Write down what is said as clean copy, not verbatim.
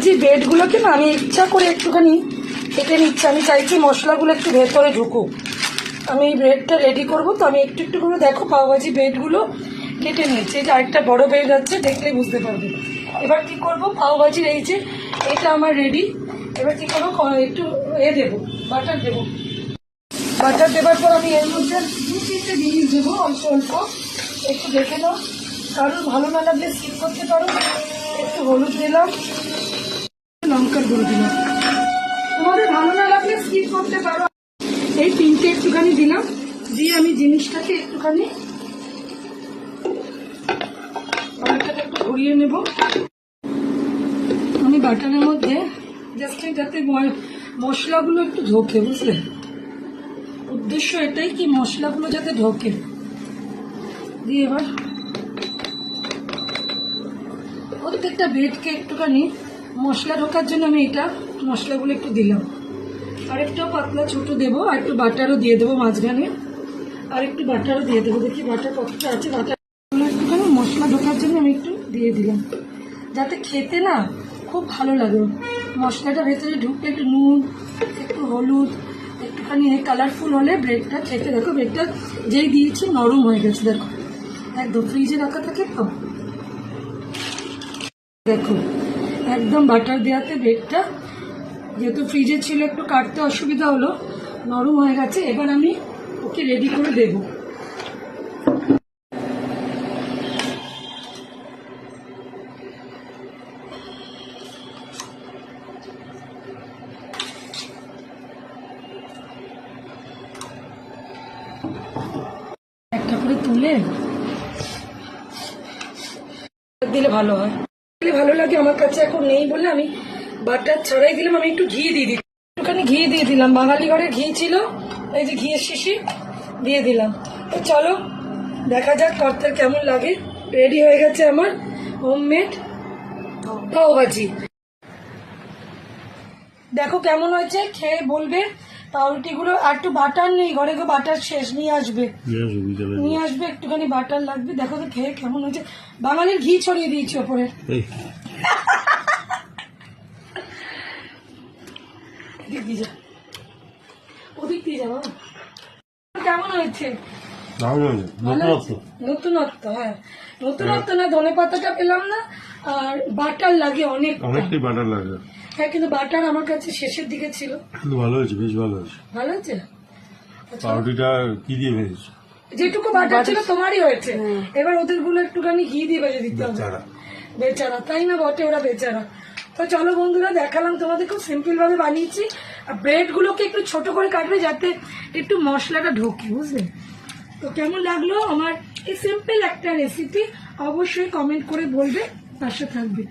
যে ব্রেডগুলোকে না আমি ইচ্ছা করে একটুখানি কেটে নিচ্ছি। আমি চাইছি মশলাগুলো একটু ভেতরে ঢুকুক। আমি এই ব্রেডটা রেডি করবো, তো আমি একটু একটু করে দেখো পাওভাজি ব্রেডগুলো কেটে নিয়েছি। এই যে আরেকটা বড় ব্রেড আছে, দেখলেই বুঝতে পারবে। এবার কি করব, পাওভাজির এই যে এটা আমার রেডি। এবার কি করবো, একটু দেবো, বাটার দেবো। বাটার দেওয়ার পর আমি এর মধ্যে 2-3টে জিনিস দেবো, অল্প অল্প। একটু দেখে নাও, কারোর ভালো না লাগলে স্কিপ করতে পারো। একটু হলুদ দিলাম, লঙ্কার গুঁড়ো দিলাম, তোমাদের ভালো না লাগলে স্কিপ করতে পারো। এই 3টে একটুখানি দিলাম, দিয়ে আমি জিনিসটাকে একটুখানি বাটারটাকে একটু ঘুরিয়ে নেব। আমি বাটারের মধ্যে জাস্ট যাতে মশলাগুলো একটু ঢোকে, বুঝলে? উদ্দেশ্য এটাই কি মশলাগুলো যাতে ঢোকে। দিয়ে এবার প্রত্যেকটা ব্রেডকে একটুখানি মশলা ঢোকার জন্য আমি এটা মশলাগুলো একটু দিলাম। আর একটু পাতলা ছোটো দেবো, আর একটু বাটারও দিয়ে দেবো মাঝখানে, আর একটু বাটারও দিয়ে দেবো। দেখি বাটার কতটা আছে। বাটারগুলো একটুখানি মশলা ঢোকার জন্য আমি একটু দিয়ে দিলাম, যাতে খেতে না খুব ভালো লাগে। মশলাটা ভেতরে ঢুকলে একটু নুন, একটু হলুদ, একটুখানি কালারফুল হলে ব্রেডটা খেতে, দেখো ব্রেডটা যেই দিয়েছি নরম হয়ে গেছে। দেখো একদম ফ্রিজে রাখা থাকে তো, দেখো একদম বাটার দেওয়াতে ব্রেডটা যেহেতু ফ্রিজে ছিল একটু কাটতে অসুবিধা হলো, নরম হয়ে গেছে। এবার আমি ওকে রেডি করে দেব। একটা করে তুলে দিলে ভালো হয়, ভালো লাগে। আমার কাছে এখন নেই বলে আমি বাটার ছাড়াই দিলাম। আমি একটু ঘি দিয়ে দিই, একটুখানি ঘি দিয়ে দিলাম। বাঙালি ঘরে ঘি ছিল, এই যে ঘিয়ের শিশি দিয়ে দিলাম। তো চলো দেখা যাক কর্তার কেমন লাগে। রেডি হয়ে গেছে আমার হোমমেড পাওভাজি। দেখো কেমন হয়েছে, খেয়ে বলবে। পাউরুটিগুলো আর একটু বাটার নেই ঘরে, গো বাটার শেষ, নিয়ে আসবে একটুখানি বাটার লাগবে। দেখো তো খেয়ে কেমন হয়েছে। বাঙালির ঘি ছড়িয়ে দিয়েছি ওপরে। ওদিক দিয়ে যাবো। কেমন হয়েছে? নতুনত্ব, হ্যাঁ নতুনত্ব না, ধনে পাতাটা পেলাম না, আর বাটার লাগে অনেকটাই বাটার লাগে। হ্যাঁ কিন্তু বাটার আমার কাছে শেষের দিকে ছিল। ভালো হয়েছে, বেশ ভালো হয়েছে। ভালো হয়েছে। পাউরুটিটা কি দিয়ে ভেজেছো? যেটুকু বাটার ছিল তোমারই হয়েছে। এবার ওদের গুলো একটুখানি ঘি দিয়ে ভেজে দিতে হবে। বেচারা, তাই না বটে, ওরা বেচারা। তো চলো বন্ধুরা, দেখালাম তোমাদের, খুব সিম্পল ভাবে বানিয়েছি। আর ব্রেড গুলোকে একটু ছোট করে কাটবে যাতে একটু মশলাটা ঢোকে, বুঝলে? তো কেমন লাগলো আমার এই সিম্পল একটা রেসিপি অবশ্যই কমেন্ট করে বলবে, পাশে থাকবে।